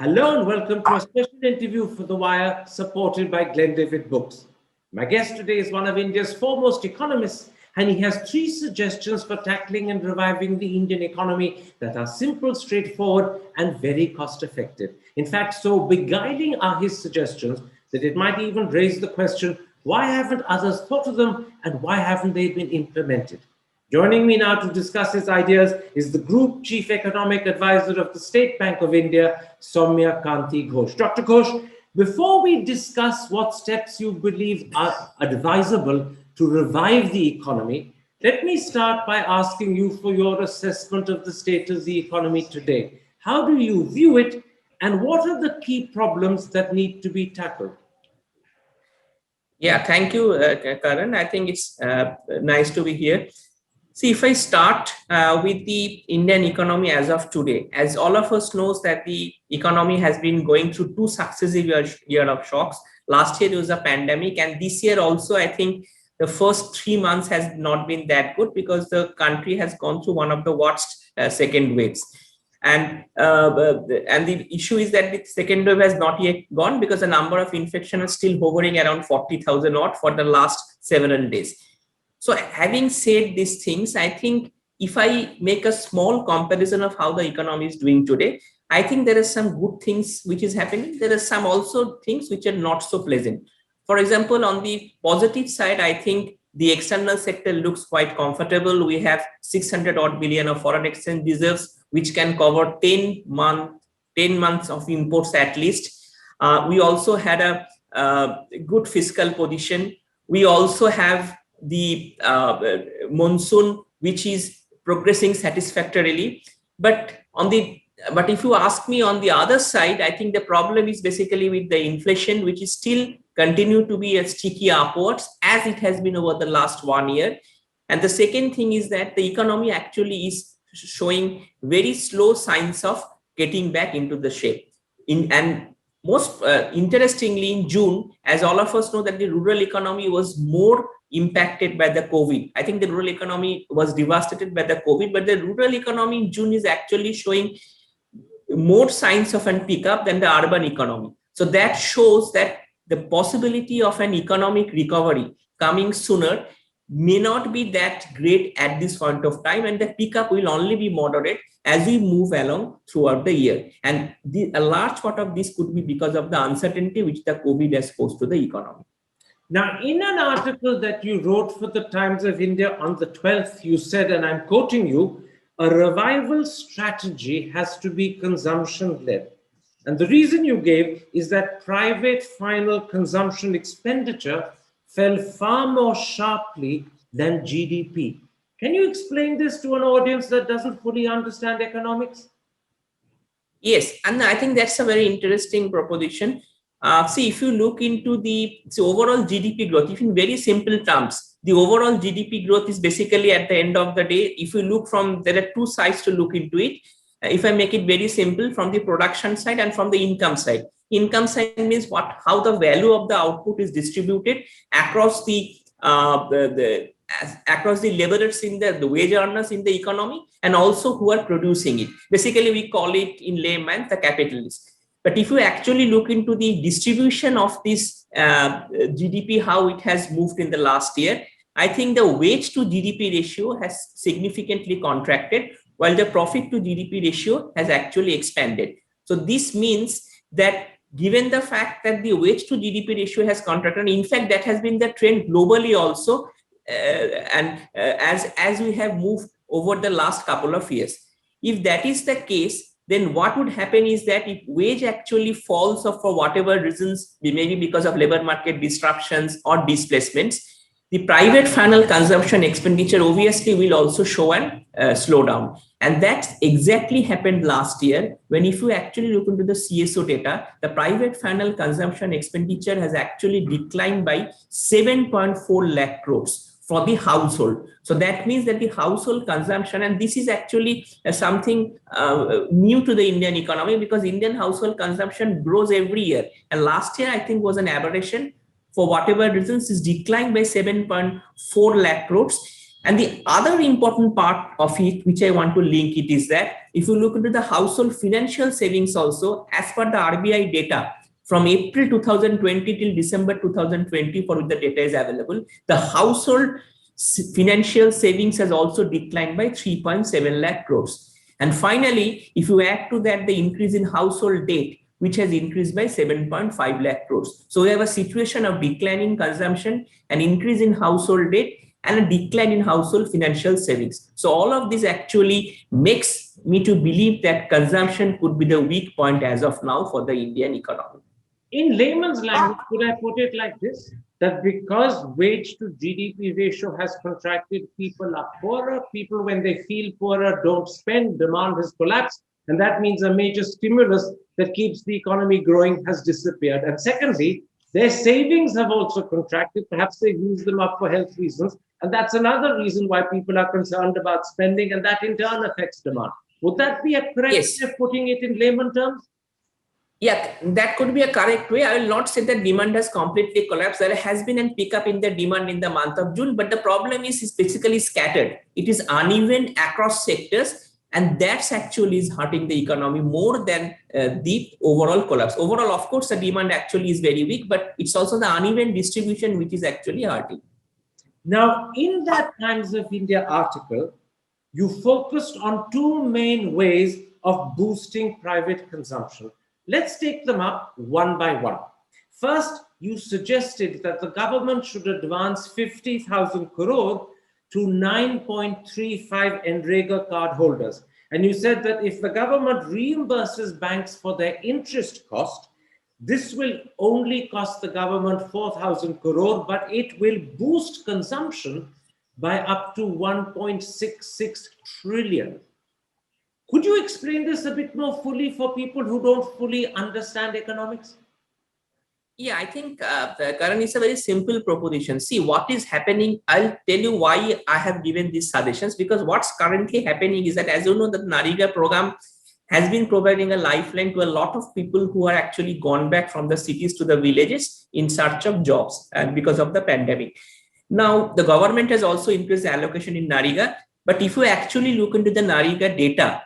Hello and welcome to a special interview for The Wire supported by Glendavid Books. My guest today is one of India's foremost economists, and he has three suggestions for tackling and reviving the Indian economy that are simple, straightforward, and very cost effective. In fact, so beguiling are his suggestions that it might even raise the question, why haven't others thought of them and why haven't they been implemented? Joining me now to discuss his ideas is the Group Chief Economic Advisor of the State Bank of India, Soumya Kanti Ghosh. Dr. Ghosh, before we discuss what steps you believe are advisable to revive the economy, let me start by asking you for your assessment of the state of the economy today. How do you view it, and what are the key problems that need to be tackled? Yeah, thank you, Karan. I think it's nice to be here. See, if I start with the Indian economy as of today, as all of us knows that the economy has been going through two successive years of shocks. Last year it was a pandemic, and this year also, I think the first 3 months has not been that good because the country has gone through one of the worst second waves. And the issue is that the second wave has not yet gone because the number of infections is still hovering around 40,000 odd for the last several days. So having said these things, I think if I make a small comparison of how the economy is doing today, I think there are some good things which is happening. There are some also things which are not so pleasant. For example, on the positive side, I think the external sector looks quite comfortable. We have 600 odd billion of foreign exchange reserves, which can cover 10 months of imports at least. We also had a good fiscal position. We also have the monsoon, which is progressing satisfactorily. But if you ask me on the other side, I think the problem is basically with the inflation, which is still continue to be a sticky upwards as it has been over the last 1 year. And the second thing is that the economy actually is showing very slow signs of getting back into the shape. Most interestingly, in June, as all of us know, that the rural economy was more impacted by the COVID. I think the rural economy was devastated by the COVID, but the rural economy in June is actually showing more signs of an pickup than the urban economy. So that shows that the possibility of an economic recovery coming sooner may not be that great at this point of time, and the pickup will only be moderate as we move along throughout the year. And a large part of this could be because of the uncertainty which the COVID has posed to the economy. Now, in an article that you wrote for the Times of India on the 12th, you said, and I'm quoting you, a revival strategy has to be consumption-led. And the reason you gave is that private final consumption expenditure fell far more sharply than GDP. Can you explain this to an audience that doesn't fully understand economics? Yes, and I think that's a very interesting proposition. See, if you look into the overall GDP growth, if in very simple terms, the overall GDP growth is basically at the end of the day, if you look from, there are two sides to look into it. If I make it very simple, from the production side and from the income side. Income side means how the value of the output is distributed across the laborers in the wage earners in the economy, and also who are producing it. Basically, we call it in layman the capitalists. But if you actually look into the distribution of this GDP, how it has moved in the last year, I think the wage to GDP ratio has significantly contracted, while the profit to GDP ratio has actually expanded. So this means that given the fact that the wage to GDP ratio has contracted, in fact, that has been the trend globally also, as we have moved over the last couple of years. If that is the case, then what would happen is that if wage actually falls off for whatever reasons, maybe because of labor market disruptions or displacements, the private final consumption expenditure obviously will also show a slowdown. And that's exactly happened last year, when if you actually look into the CSO data, the private final consumption expenditure has actually declined by 7.4 lakh crores for the household. So that means that the household consumption, and this is actually something new to the Indian economy, because Indian household consumption grows every year. And last year, I think, was an aberration. For whatever reasons, is declined by 7.4 lakh crores. And the other important part of it, which I want to link it, is that if you look into the household financial savings also, as per the RBI data, from April 2020 till December 2020, for which the data is available, the household financial savings has also declined by 3.7 lakh crores. And finally, if you add to that the increase in household debt, which has increased by 7.5 lakh crores. So we have a situation of declining consumption, an increase in household debt, and a decline in household financial savings. So all of this actually makes me to believe that consumption could be the weak point as of now for the Indian economy. In layman's language, could I put it like this? That because wage to GDP ratio has contracted, people are poorer. People, when they feel poorer, don't spend. Demand has collapsed. And that means a major stimulus that keeps the economy growing has disappeared. And secondly, their savings have also contracted. Perhaps they've used them up for health reasons. And that's another reason why people are concerned about spending, and that in turn affects demand. Would that be a correct way of putting it in layman terms? Yeah, that could be a correct way. I will not say that demand has completely collapsed. There has been a pickup in the demand in the month of June, but the problem is basically scattered. It is uneven across sectors, and that's actually is hurting the economy more than the overall collapse. Overall, of course, the demand actually is very weak, but it's also the uneven distribution which is actually hurting. Now, in that Times of India article, you focused on two main ways of boosting private consumption. Let's take them up one by one. First, you suggested that the government should advance 50,000 crore to 9.35 NREGA card holders. And you said that if the government reimburses banks for their interest cost, this will only cost the government 4,000 crore, but it will boost consumption by up to 1.66 trillion. Could you explain this a bit more fully for people who don't fully understand economics? Yeah, I think, Karan, is a very simple proposition. See, what is happening, I'll tell you why I have given these suggestions, because what's currently happening is that, as you know, the NREGA program has been providing a lifeline to a lot of people who are actually gone back from the cities to the villages in search of jobs, and because of the pandemic. Now, the government has also increased the allocation in NREGA, but if you actually look into the NREGA data,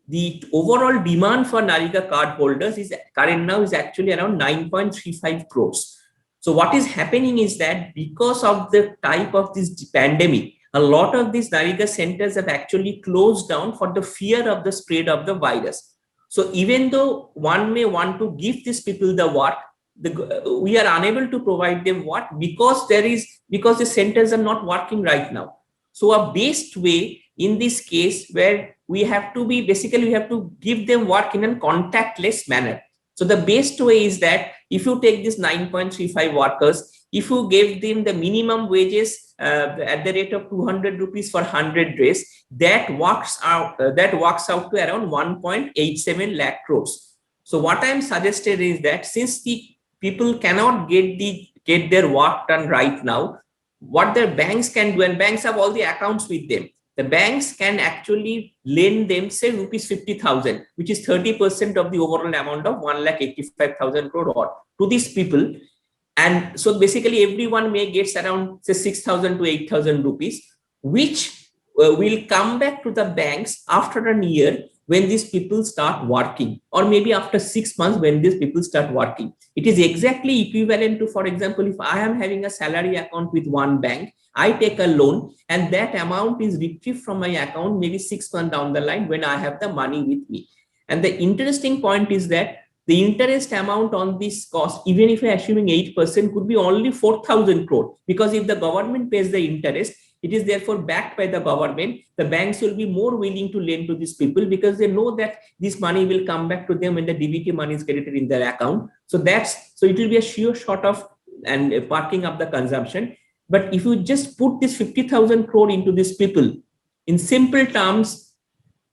the overall demand for NREGA card holders is current now is actually around 9.35 crores. So what is happening is that because of the type of this pandemic, a lot of these NREGA centers have actually closed down for the fear of the spread of the virus. So even though one may want to give these people the work, we are unable to provide them work because the centers are not working right now. So a best way in this case, where we have to give them work in a contactless manner. So the best way is that if you take this 9.35 workers, if you give them the minimum wages at the rate of 200 rupees for 100 days, that works out to around 1.87 lakh crores. So what I'm suggested is that since the people cannot get their work done right now, what their banks can do, and banks have all the accounts with them, the banks can actually lend them, say, rupees 50,000, which is 30% of the overall amount of 1,85,000 crore to these people. And so basically everyone may get around, say, 6,000 to 8,000 rupees, which will come back to the banks after a year when these people start working, or maybe after 6 months when these people start working. It is exactly equivalent to, for example, if I am having a salary account with one bank, I take a loan and that amount is retrieved from my account maybe 6 months down the line when I have the money with me. And the interesting point is that the interest amount on this cost, even if you're assuming 8%, could be only 4,000 crore, because if the government pays the interest, it is therefore backed by the government. The banks will be more willing to lend to these people because they know that this money will come back to them when the DBT money is credited in their account. So it will be a sure shot of and parking up the consumption. But if you just put this 50,000 crore into these people, in simple terms,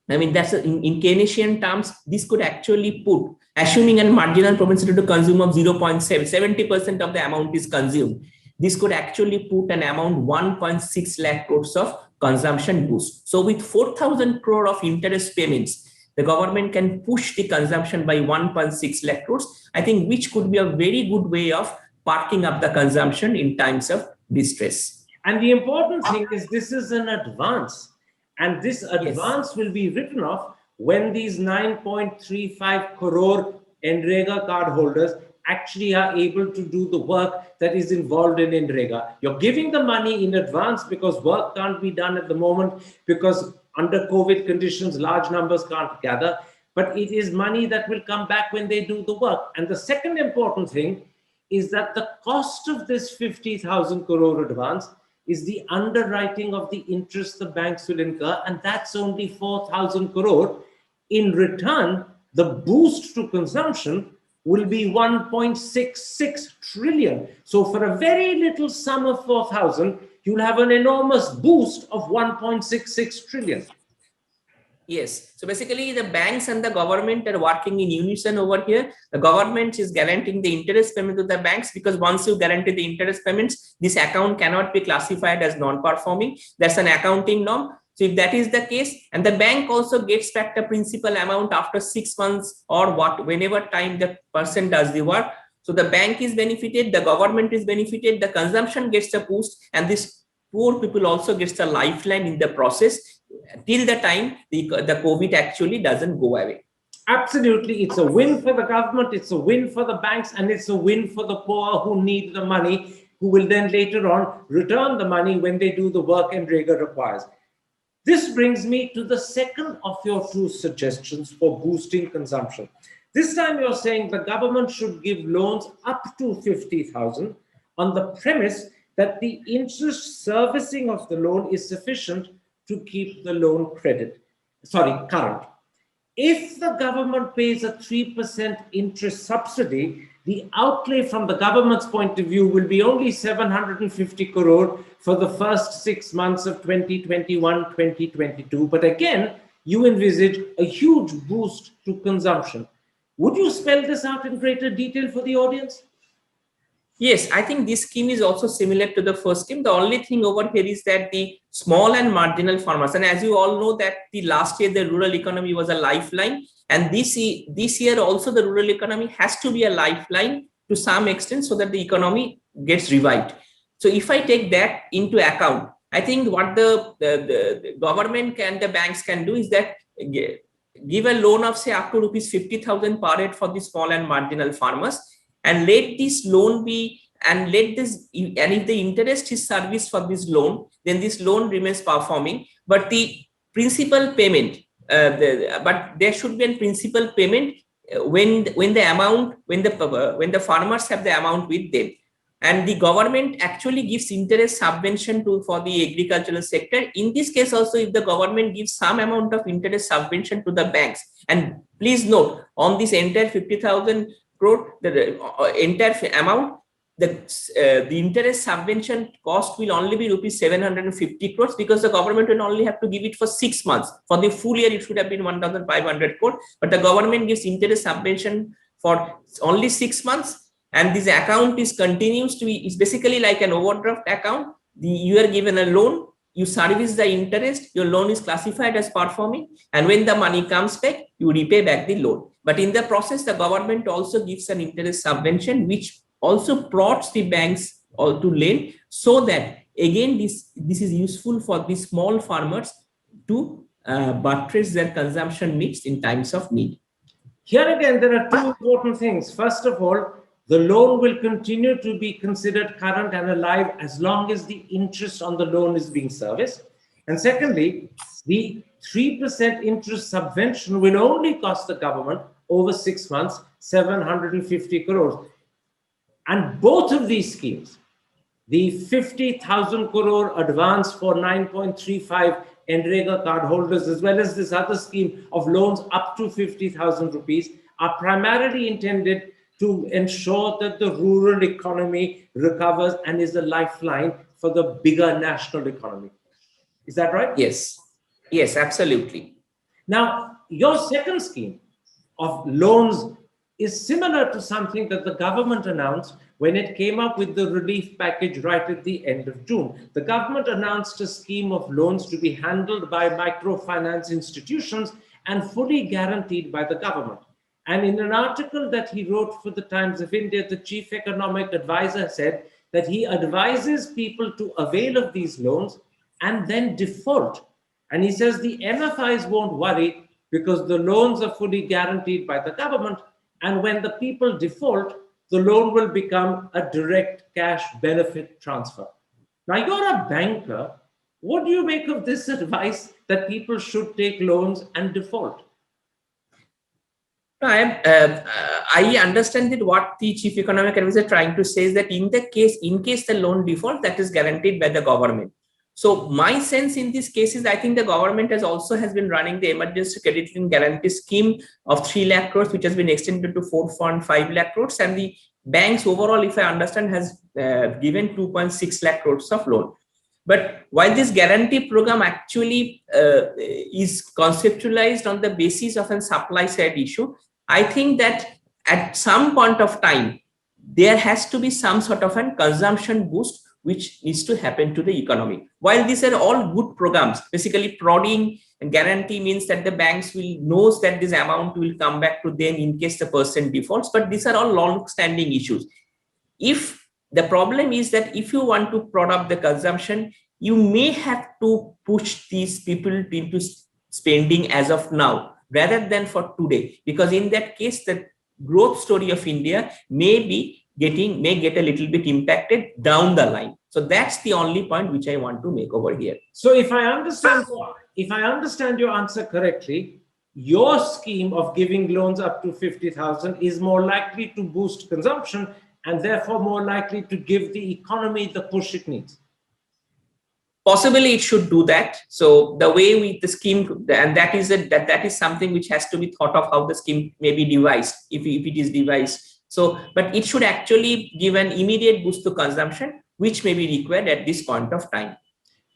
I mean, that's in Keynesian terms, this could actually put, assuming a marginal propensity to consume of 0.7, 70% of the amount is consumed. This could actually put an amount 1.6 lakh crores of consumption boost. So with 4,000 crore of interest payments, the government can push the consumption by 1.6 lakh crores, I think, which could be a very good way of parking up the consumption in times of distress. And the important thing is this is an advance. And this Yes. advance will be written off when these 9.35 crore NREGA card holders actually are able to do the work that is involved in NREGA. You're giving the money in advance because work can't be done at the moment, because under COVID conditions, large numbers can't gather. But it is money that will come back when they do the work. And the second important thing is that the cost of this 50,000 crore advance is the underwriting of the interest the banks will incur, and that's only 4,000 crore. In return, the boost to consumption will be 1.66 trillion. So for a very little sum of 4,000, you'll have an enormous boost of 1.66 trillion. Yes. So basically, the banks and the government are working in unison over here. The government is guaranteeing the interest payment to the banks, because once you guarantee the interest payments, this account cannot be classified as non-performing. That's an accounting norm. So if that is the case, and the bank also gets back the principal amount after 6 months or whenever time the person does the work. So the bank is benefited, the government is benefited, the consumption gets a boost, and this poor people also gets a lifeline in the process till the time the COVID actually doesn't go away. Absolutely. It's a win for the government, it's a win for the banks, and it's a win for the poor who need the money, who will then later on return the money when they do the work NREGA requires. This brings me to the second of your two suggestions for boosting consumption. This time you're saying the government should give loans up to 50,000 on the premise that the interest servicing of the loan is sufficient to keep the loan current. If the government pays a 3% interest subsidy, the outlay from the government's point of view will be only 750 crore for the first 6 months of 2021-2022. But again, you envisage a huge boost to consumption. Would you spell this out in greater detail for the audience? Yes, I think this scheme is also similar to the first scheme. The only thing over here is that the small and marginal farmers, and as you all know that the last year the rural economy was a lifeline, and this year also the rural economy has to be a lifeline to some extent so that the economy gets revived. So if I take that into account, I think what the government and the banks can do is that give a loan of say up to rupees 50,000 per head for the small and marginal farmers, and let this loan be, and let this, and if the interest is serviced for this loan, then this loan remains performing, but the principal payment, but there should be a principal payment when the farmers have the amount with them, and the government actually gives interest subvention for the agricultural sector. In this case also, if the government gives some amount of interest subvention to the banks, and please note on this entire 50,000 crore, the entire amount, the interest subvention cost will only be rupees 750 crores, because the government will only have to give it for 6 months. For the full year, it should have been 1,500 crore, but the government gives interest subvention for only 6 months. And this account continues to be, it's basically like an overdraft account. You are given a loan, you service the interest, your loan is classified as performing, and when the money comes back, you repay back the loan. But in the process, the government also gives an interest subvention, which also prods the banks all to lend, so that again this is useful for the small farmers to buttress their consumption needs in times of need. Here again, there are two important things. First of all, the loan will continue to be considered current and alive as long as the interest on the loan is being serviced. And secondly, the 3% interest subvention will only cost the government over 6 months 750 crores. And both of these schemes, the 50,000 crore advance for 9.35 NREGA card holders, as well as this other scheme of loans up to 50,000 rupees, are primarily intended to ensure that the rural economy recovers and is a lifeline for the bigger national economy. Is that right? Yes. Yes, absolutely. Now, your second scheme of loans is similar to something that the government announced when it came up with the relief package right at the end of June. The government announced a scheme of loans to be handled by microfinance institutions and fully guaranteed by the government. And in an article that he wrote for the Times of India, the chief economic advisor said that he advises people to avail of these loans and then default. And he says the MFIs won't worry because the loans are fully guaranteed by the government. And when the people default, the loan will become a direct cash benefit transfer. Now, you're a banker. What do you make of this advice that people should take loans and default? I understand that what the chief economic advisor is trying to say is that in case the loan default, that is guaranteed by the government. So my sense in this case is I think the government has been running the emergency credit line guarantee scheme of 3 lakh crores, which has been extended to 4.5 lakh crores, and the banks overall, if I understand, has given 2.6 lakh crores of loan. But while this guarantee program actually is conceptualized on the basis of a supply side issue, I think that at some point of time, there has to be some sort of a consumption boost which needs to happen to the economy. While these are all good programs, basically prodding and guarantee means that the banks will knows that this amount will come back to them in case the person defaults, but these are all long-standing issues. If the problem is that if you want to prod up the consumption, you may have to push these people into spending as of now rather than for today, because in that case the growth story of India may get a little bit impacted down the line. So that's the only point which I want to make over here. So if I understand your answer correctly, your scheme of giving loans up to 50,000 is more likely to boost consumption and therefore more likely to give the economy the push it needs. Possibly it should do that. So the way with the scheme, and that is something which has to be thought of how the scheme may be devised, if it is devised. So, but it should actually give an immediate boost to consumption, which may be required at this point of time.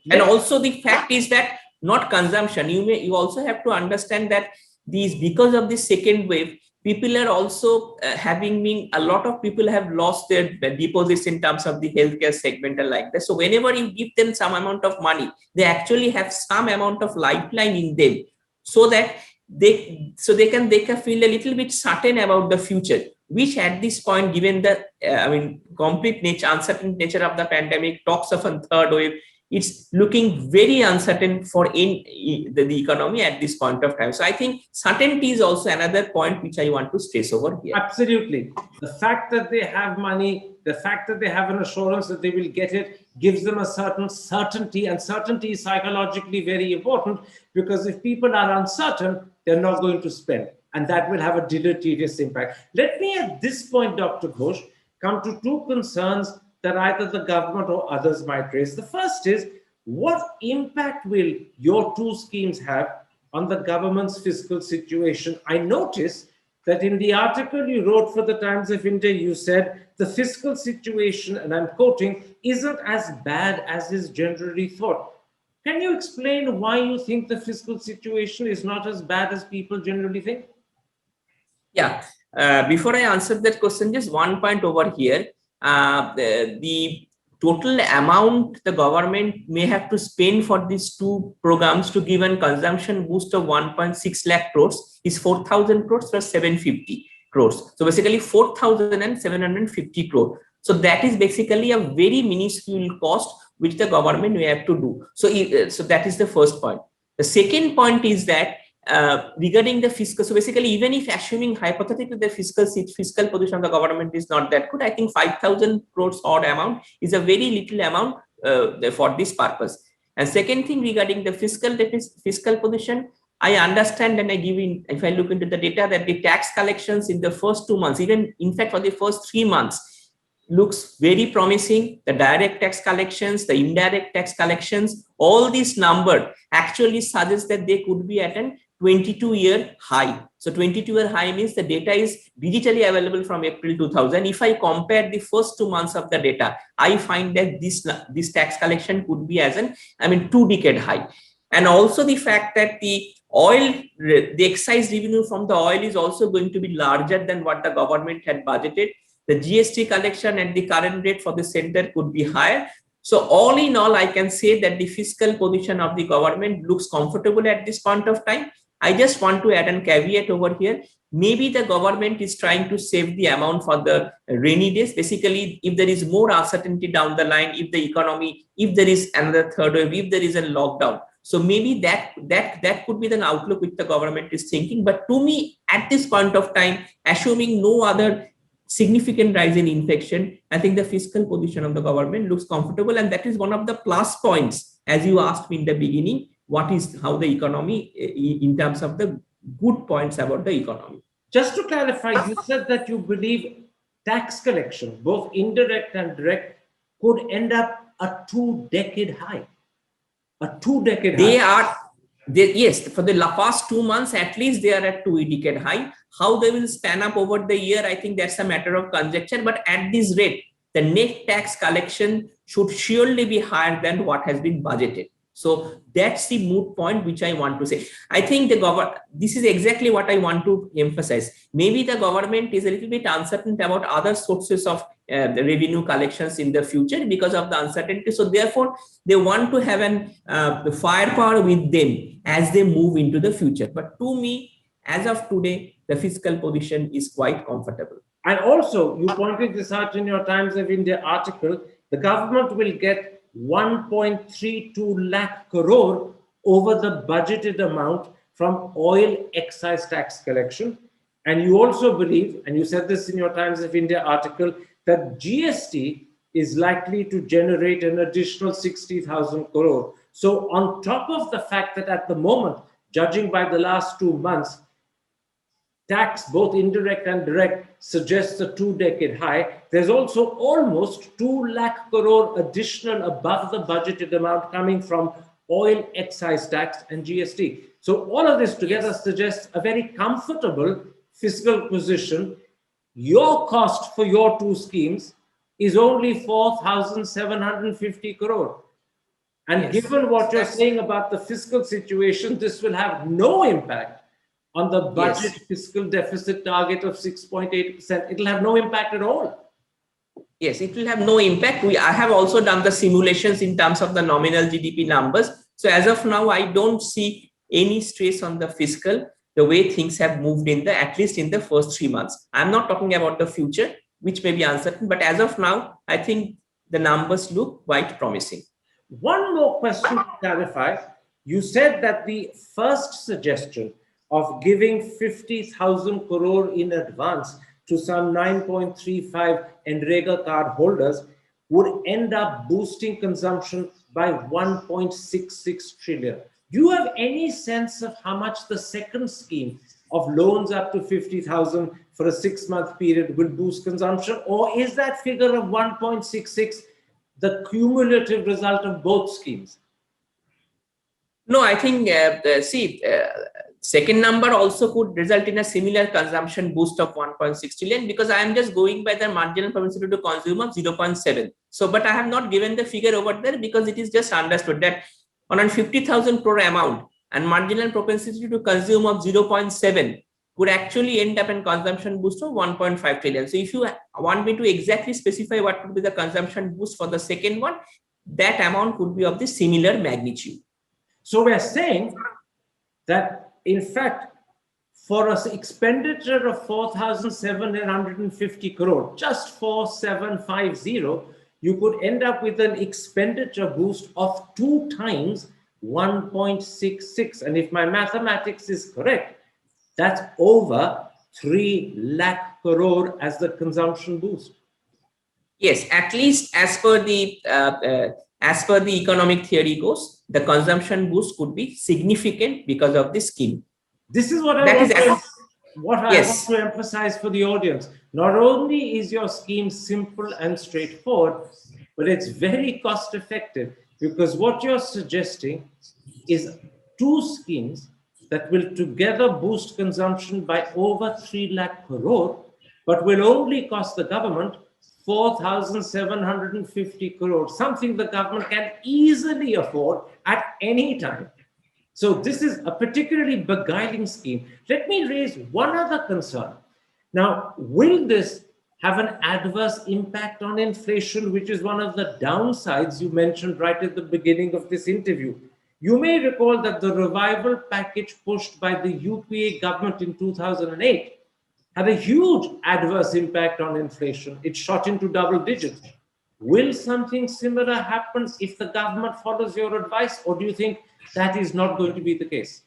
Yes. And also the fact is that not consumption, you also have to understand that because of this second wave, people are also a lot of people have lost their deposits in terms of the healthcare segment and like that. So whenever you give them some amount of money, they actually have some amount of lifeline in them, so that they can feel a little bit certain about the future, which at this point, given the complete uncertain nature of the pandemic, talks of a third wave, it's looking very uncertain for the economy at this point of time. So I think certainty is also another point which I want to stress over here. Absolutely. The fact that they have money, the fact that they have an assurance that they will get it, gives them a certain certainty, and certainty is psychologically very important, because if people are uncertain, they're not going to spend, and that will have a deleterious impact. Let me at this point, Dr. Ghosh, come to two concerns that either the government or others might raise. The first is, what impact will your two schemes have on the government's fiscal situation? I noticed that in the article you wrote for the Times of India, you said the fiscal situation, and I'm quoting, isn't as bad as is generally thought. Can you explain why you think the fiscal situation is not as bad as people generally think? Yeah, before I answer that question, just one point over here. The total amount the government may have to spend for these two programs to give a consumption boost of 1.6 lakh crores is 4,000 crores plus 750 crores. So basically 4,750 crores. So that is basically a very minuscule cost which the government may have to do. So that is the first point. The second point is that regarding the fiscal, so basically, even if assuming hypothetically the fiscal position of the government is not that good, I think 5,000 crores odd amount is a very little amount for this purpose. And second thing, regarding the fiscal position, I understand, and if I look into the data, that the tax collections in the first 2 months, even in fact for the first 3 months, looks very promising. The direct tax collections, the indirect tax collections, all these numbers actually suggest that they could be at an 22-year high. So 22-year high means the data is digitally available from April 2000. If I compare the first 2 months of the data, I find that this tax collection could be as an 2-decade high. And also the fact that the excise revenue from the oil is also going to be larger than what the government had budgeted. The GST collection at the current rate for the center could be higher. So all in all, I can say that the fiscal position of the government looks comfortable at this point of time. I just want to add a caveat over here. Maybe the government is trying to save the amount for the rainy days. Basically, if there is more uncertainty down the line, if the economy, if there is another third wave, if there is a lockdown, so maybe that could be the outlook which the government is thinking. But to me, at this point of time, assuming no other significant rise in infection, I think the fiscal position of the government looks comfortable, and that is one of the plus points, as you asked me in the beginning. What is how the economy in terms of the good points about the economy? Just to clarify, you said that you believe tax collection, both indirect and direct, could end up a 2-decade high. A 2-decade high. Yes, for the past 2 months at least they are at 2-decade high. How they will span up over the year, I think that's a matter of conjecture. But at this rate, the net tax collection should surely be higher than what has been budgeted. So that's the moot point which I want to say. I think this is exactly what I want to emphasize. Maybe the government is a little bit uncertain about other sources of the revenue collections in the future because of the uncertainty. So therefore, they want to have the firepower with them as they move into the future. But to me, as of today, the fiscal position is quite comfortable. And also, you pointed this out in your Times of India article, the government will get 1.32 lakh crore over the budgeted amount from oil excise tax collection. And you also believe, and you said this in your Times of India article, that GST is likely to generate an additional 60,000 crore. So on top of the fact that at the moment, judging by the last 2 months, tax, both indirect and direct, suggests a 2-decade high. There's also almost 2 lakh crore additional above the budgeted amount coming from oil excise tax and GST. So all of this together suggests a very comfortable fiscal position. Your cost for your two schemes is only 4,750 crore. And given what you're saying about the fiscal situation, this will have no impact on the budget fiscal deficit target of 6.8%. It will have no impact at all. Yes, it will have no impact. I have also done the simulations in terms of the nominal GDP numbers. So as of now, I don't see any stress on the fiscal, the way things have moved at least in the first 3 months. I'm not talking about the future, which may be uncertain, but as of now, I think the numbers look quite promising. One more question to clarify. You said that the first suggestion of giving 50,000 crore in advance to some 9.35 Enrega card holders would end up boosting consumption by 1.66 trillion. Do you have any sense of how much the second scheme of loans up to 50,000 for a 6-month period will boost consumption? Or is that figure of 1.66 the cumulative result of both schemes? No, I think, second number also could result in a similar consumption boost of 1.6 trillion, because I am just going by the marginal propensity to consume of 0.7. So, but I have not given the figure over there because it is just understood that on a 50,000 crore amount and marginal propensity to consume of 0.7 could actually end up in consumption boost of 1.5 trillion. So if you want me to exactly specify what would be the consumption boost for the second one, that amount could be of the similar magnitude. So we're saying that, in fact, for an expenditure of 4,750 crore, just 4,750, you could end up with an expenditure boost of 2 times 1.66. And if my mathematics is correct, that's over 3 lakh crore as the consumption boost. Yes, at least as per the economic theory goes, the consumption boost could be significant because of this scheme. This is what I want to emphasize for the audience. Not only is your scheme simple and straightforward, but it's very cost effective, because what you're suggesting is 2 schemes that will together boost consumption by over 3 lakh crore, but will only cost the government 4,750 crore, something the government can easily afford at any time. So this is a particularly beguiling scheme. Let me raise one other concern. Now, will this have an adverse impact on inflation, which is one of the downsides you mentioned right at the beginning of this interview? You may recall that the revival package pushed by the UPA government in 2008 had a huge adverse impact on inflation. It shot into double digits. Will something similar happen if the government follows your advice, or do you think that is not going to be the case?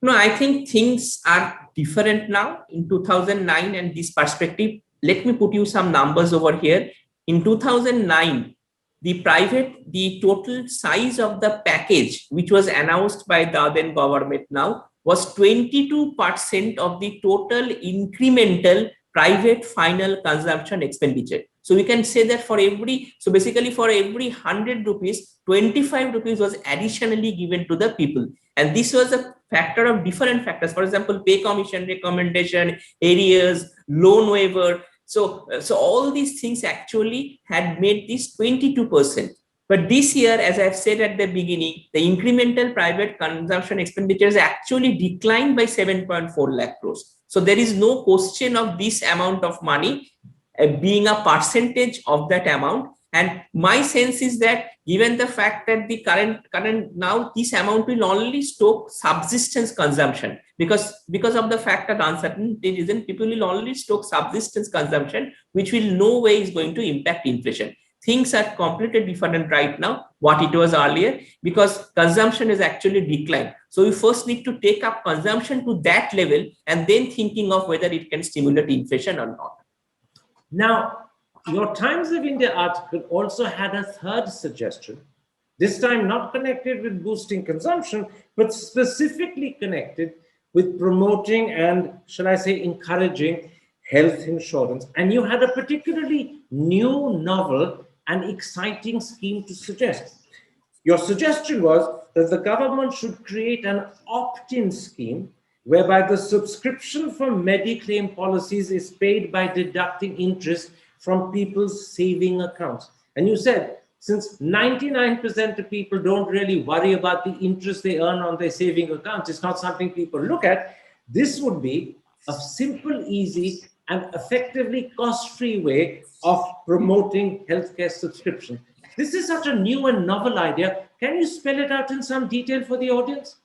No, I think things are different now in 2009 and this perspective. Let me put you some numbers over here. In 2009, the total size of the package, which was announced by the then government now, was 22% of the total incremental private final consumption expenditure. So we can say that basically for every 100 rupees, 25 rupees was additionally given to the people. And this was a factor of different factors. For example, pay commission recommendation, areas, loan waiver. So all these things actually had made this 22%. But this year, as I've said at the beginning, the incremental private consumption expenditures actually declined by 7.4 lakh crores. So there is no question of this amount of money being a percentage of that amount. And my sense is that given the fact that the current now this amount will only stoke subsistence consumption, because of the fact that uncertainty is in, people will only stoke subsistence consumption, which will no way is going to impact inflation. Things are completely different right now what it was earlier, because consumption is actually declined. So we first need to take up consumption to that level and then thinking of whether it can stimulate inflation or not. Now, your Times of India article also had a third suggestion, this time not connected with boosting consumption, but specifically connected with promoting and, shall I say, encouraging health insurance. And you had a particularly new, novel, and exciting scheme to suggest. Your suggestion was that the government should create an opt-in scheme whereby the subscription for Mediclaim policies is paid by deducting interest from people's saving accounts. And you said, since 99% of people don't really worry about the interest they earn on their saving accounts, it's not something people look at, this would be a simple, easy, and effectively cost-free way of promoting healthcare subscription. This is such a new and novel idea. Can you spell it out in some detail for the audience?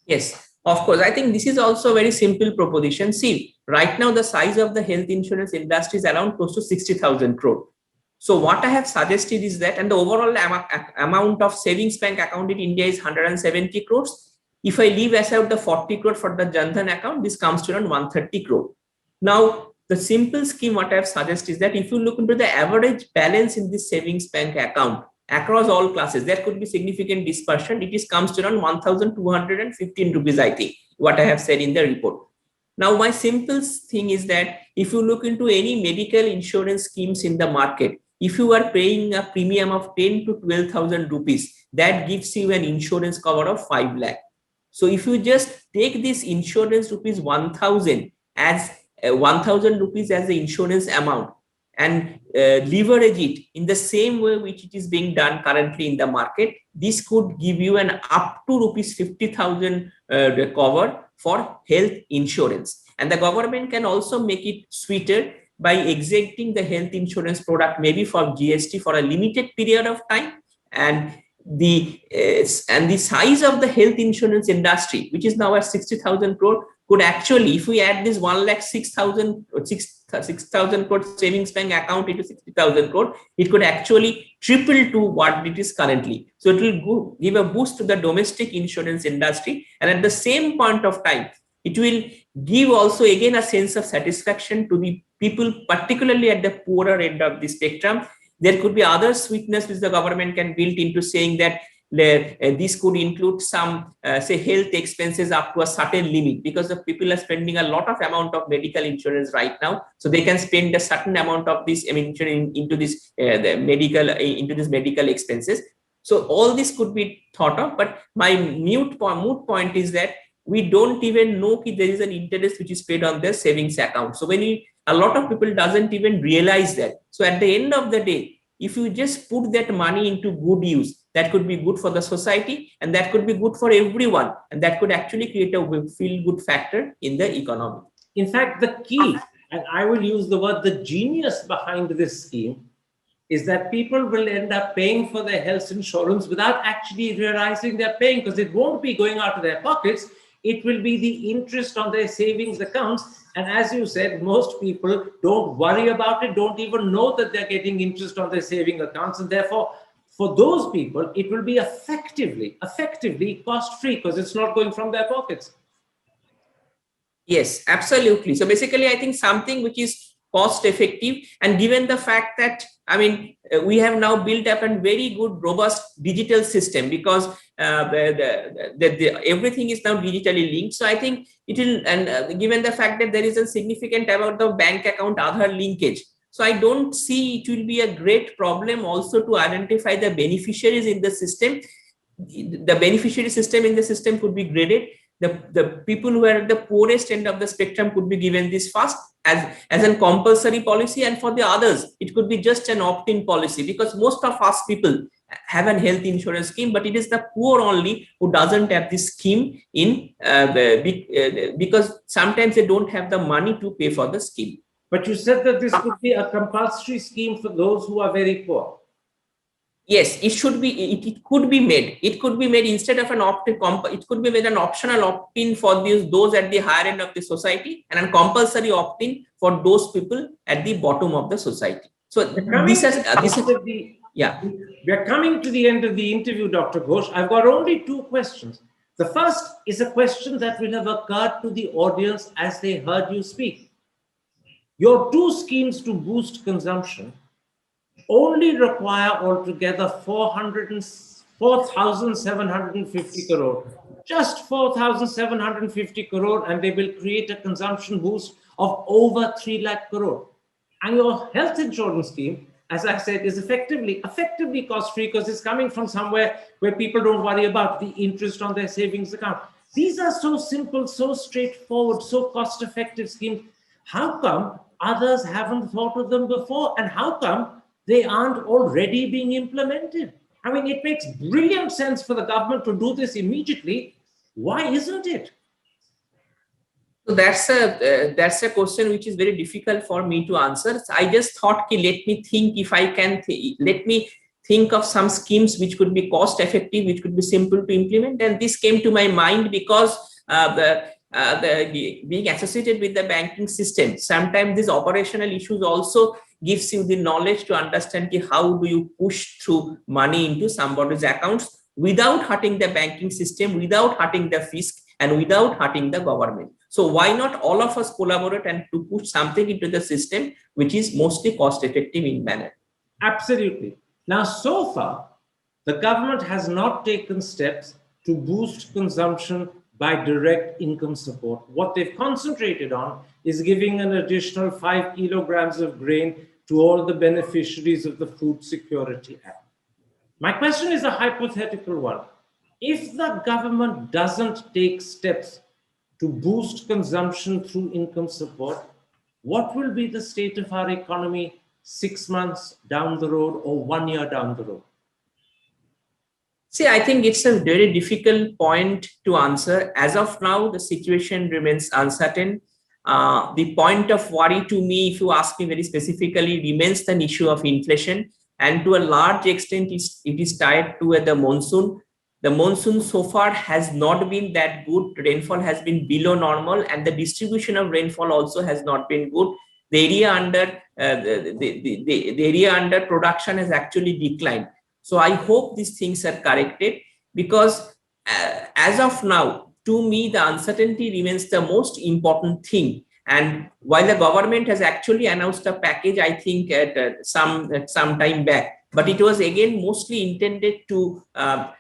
Yes, of course. I think this is also a very simple proposition. See, right now the size of the health insurance industry is around close to 60,000 crore. So what I have suggested is that, and the overall amount of savings bank account in India is 170 crores. If I leave aside the 40 crore for the Jan Dhan account, this comes to around 130 crore. Now, the simple scheme what I have suggested is that if you look into the average balance in this savings bank account across all classes, there could be significant dispersion. It comes to around 1,215 rupees, I think, what I have said in the report. Now, my simple thing is that if you look into any medical insurance schemes in the market, if you are paying a premium of 10 to 12,000 rupees, that gives you an insurance cover of 5 lakh. So if you just take this insurance rupees 1,000 as 1,000 rupees as the insurance amount and leverage it in the same way which it is being done currently in the market, this could give you an up to rupees 50,000 cover for health insurance. And the government can also make it sweeter by exempting the health insurance product maybe for GST for a limited period of time. And the size of the health insurance industry, which is now at 60,000 crore, could actually, if we add this 1,06,000 crore savings bank account into 60,000 crore, it could actually triple to what it is currently. So it will give a boost to the domestic insurance industry, and at the same point of time, it will give also again a sense of satisfaction to the people, particularly at the poorer end of the spectrum. There could be other sweetness which the government can build into saying that this could include some say health expenses up to a certain limit, because the people are spending a lot of amount of medical insurance right now, so they can spend a certain amount of this into this medical expenses. So all this could be thought of, but my moot point is that we don't even know if there is an interest which is paid on their savings account. So a lot of people doesn't even realize that. So at the end of the day, if you just put that money into good use, that could be good for the society, and that could be good for everyone, and that could actually create a feel-good factor in the economy. In fact, the key, and I will use the word the genius behind this scheme, is that people will end up paying for their health insurance without actually realizing they're paying, because it won't be going out of their pockets. It will be the interest on their savings accounts. And as you said, most people don't worry about it, don't even know that they're getting interest on their saving accounts. And therefore, for those people, it will be effectively cost-free, because it's not going from their pockets. Yes, absolutely. So basically, I think something which is cost effective, and given the fact that, I mean, we have now built up a very good, robust digital system, because everything is now digitally linked. So I think it will, and given the fact that there is a significant amount of bank account Aadhaar linkage, so I don't see it will be a great problem also to identify the beneficiaries in the system. The beneficiary system in the system could be graded. The people who are at the poorest end of the spectrum could be given this first as a compulsory policy, and for the others it could be just an opt-in policy, because most of us people have a health insurance scheme, but it is the poor only who doesn't have this scheme in because sometimes they don't have the money to pay for the scheme. But you said that this could be a compulsory scheme for those who are very poor. Yes, it should be. It could be made. It could be made instead of an opt-in. It could be made an optional opt-in for those at the higher end of the society, and a compulsory opt-in for those people at the bottom of the society. So this is yeah. We are coming to the end of the interview, Dr. Ghosh. I've got only two questions. The first is a question that will have occurred to the audience as they heard you speak. Your two schemes to boost consumption only require altogether 4,750 crore. Just 4,750 crore, and they will create a consumption boost of over 3 lakh crore. And your health insurance scheme, as I said, is effectively cost-free, because it's coming from somewhere where people don't worry about the interest on their savings account. These are so simple, so straightforward, so cost-effective schemes. How come others haven't thought of them before? And how come they aren't already being implemented? I mean, it makes brilliant sense for the government to do this immediately. Why isn't it? So that's a question which is very difficult for me to answer. So I just thought, let me think if I can. Let me think of some schemes which could be cost effective, which could be simple to implement. And this came to my mind because being associated with the banking system, sometimes these operational issues also gives you the knowledge to understand how do you push through money into somebody's accounts without hurting the banking system, without hurting the fisc, and without hurting the government. So why not all of us collaborate and to push something into the system which is mostly cost effective in manner? Absolutely. Now, so far, the government has not taken steps to boost consumption by direct income support. What they've concentrated on is giving an additional 5 kilograms of grain to all the beneficiaries of the Food Security Act. My question is a hypothetical one. If the government doesn't take steps to boost consumption through income support, what will be the state of our economy 6 months down the road or 1 year down the road? See, I think it's a very difficult point to answer. As of now, the situation remains uncertain. The point of worry to me, if you ask me very specifically, remains the issue of inflation. And to a large extent, it is tied to the monsoon. The monsoon so far has not been that good. Rainfall has been below normal, and the distribution of rainfall also has not been good. The area under the area under production has actually declined. So I hope these things are corrected, because as of now, to me, the uncertainty remains the most important thing. And while the government has actually announced a package, I think at some time back, but it was again mostly intended to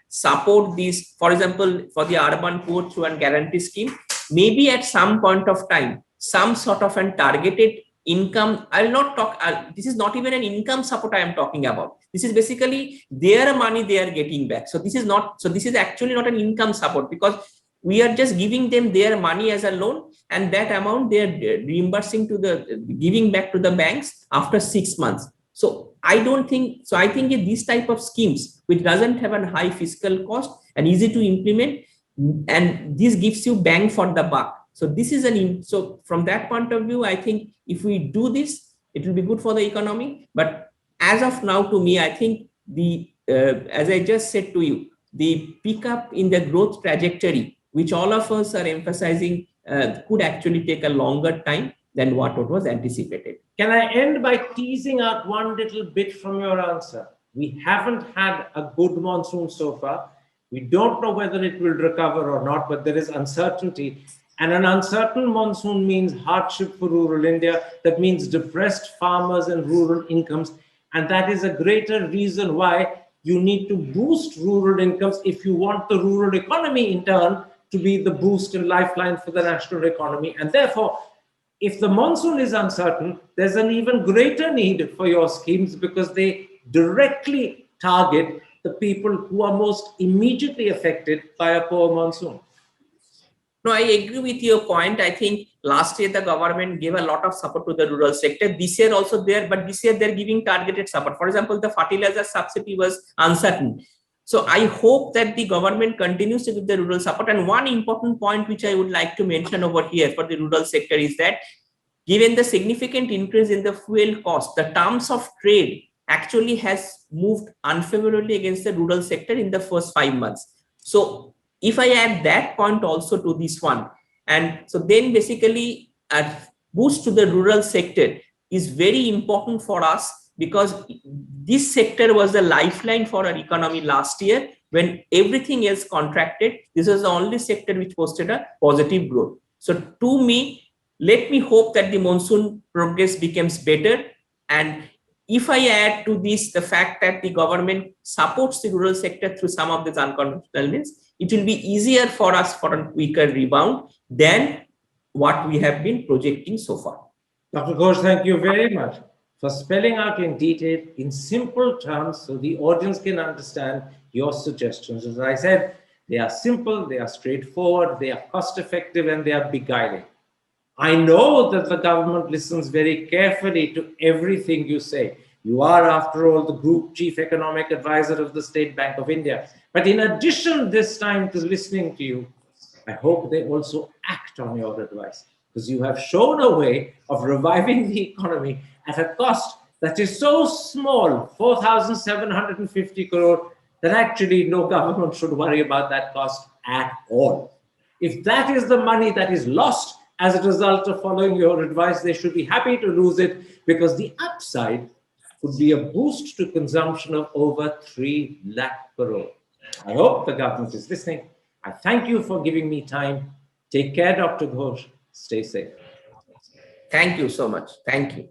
support these, for example, for the urban poor through a guarantee scheme. Maybe at some point of time, some sort of a targeted income. I'll not talk. This is not even an income support I am talking about. This is basically their money they are getting back. So this is not. So this is actually not an income support, because we are just giving them their money as a loan, and that amount they are reimbursing to giving back to the banks after 6 months. So I don't think so. I think these type of schemes, which doesn't have a high fiscal cost and easy to implement, and this gives you bang for the buck. So this is so from that point of view, I think if we do this, it will be good for the economy. But as of now, to me, I think as I just said to you, the pickup in the growth trajectory, which all of us are emphasizing, could actually take a longer time than what was anticipated. Can I end by teasing out one little bit from your answer? We haven't had a good monsoon so far. We don't know whether it will recover or not, but there is uncertainty. And an uncertain monsoon means hardship for rural India. That means depressed farmers and rural incomes. And that is a greater reason why you need to boost rural incomes if you want the rural economy in turn to be the boost and lifeline for the national economy. And therefore, if the monsoon is uncertain, there's an even greater need for your schemes because they directly target the people who are most immediately affected by a poor monsoon. No, I agree with your point. I think last year the government gave a lot of support to the rural sector. This year also there, but this year they're giving targeted support. For example, the fertilizer subsidy was uncertain. So I hope that the government continues to give the rural support. And one important point which I would like to mention over here for the rural sector is that given the significant increase in the fuel cost, the terms of trade actually has moved unfavorably against the rural sector in the first 5 months. So if I add that point also to this one, and so then basically a boost to the rural sector is very important for us because this sector was the lifeline for our economy last year when everything else contracted. This was the only sector which posted a positive growth. So to me, let me hope that the monsoon progress becomes better. And if I add to this the fact that the government supports the rural sector through some of these unconventional means, it will be easier for us for a quicker rebound than what we have been projecting so far. Dr. Ghosh, thank you very much for spelling out in detail, in simple terms, so the audience can understand your suggestions. As I said, they are simple, they are straightforward, they are cost-effective, and they are beguiling. I know that the government listens very carefully to everything you say. You are, after all, the Group Chief Economic Advisor of the State Bank of India. But in addition this time to listening to you, I hope they also act on your advice, because you have shown a way of reviving the economy at a cost that is so small, 4,750 crore, that actually no government should worry about that cost at all. If that is the money that is lost as a result of following your advice, they should be happy to lose it, because the upside could be a boost to consumption of over 3 lakh crore. I hope the government is listening. I thank you for giving me time. Take care, Dr. Ghosh. Stay safe. Thank you so much. Thank you.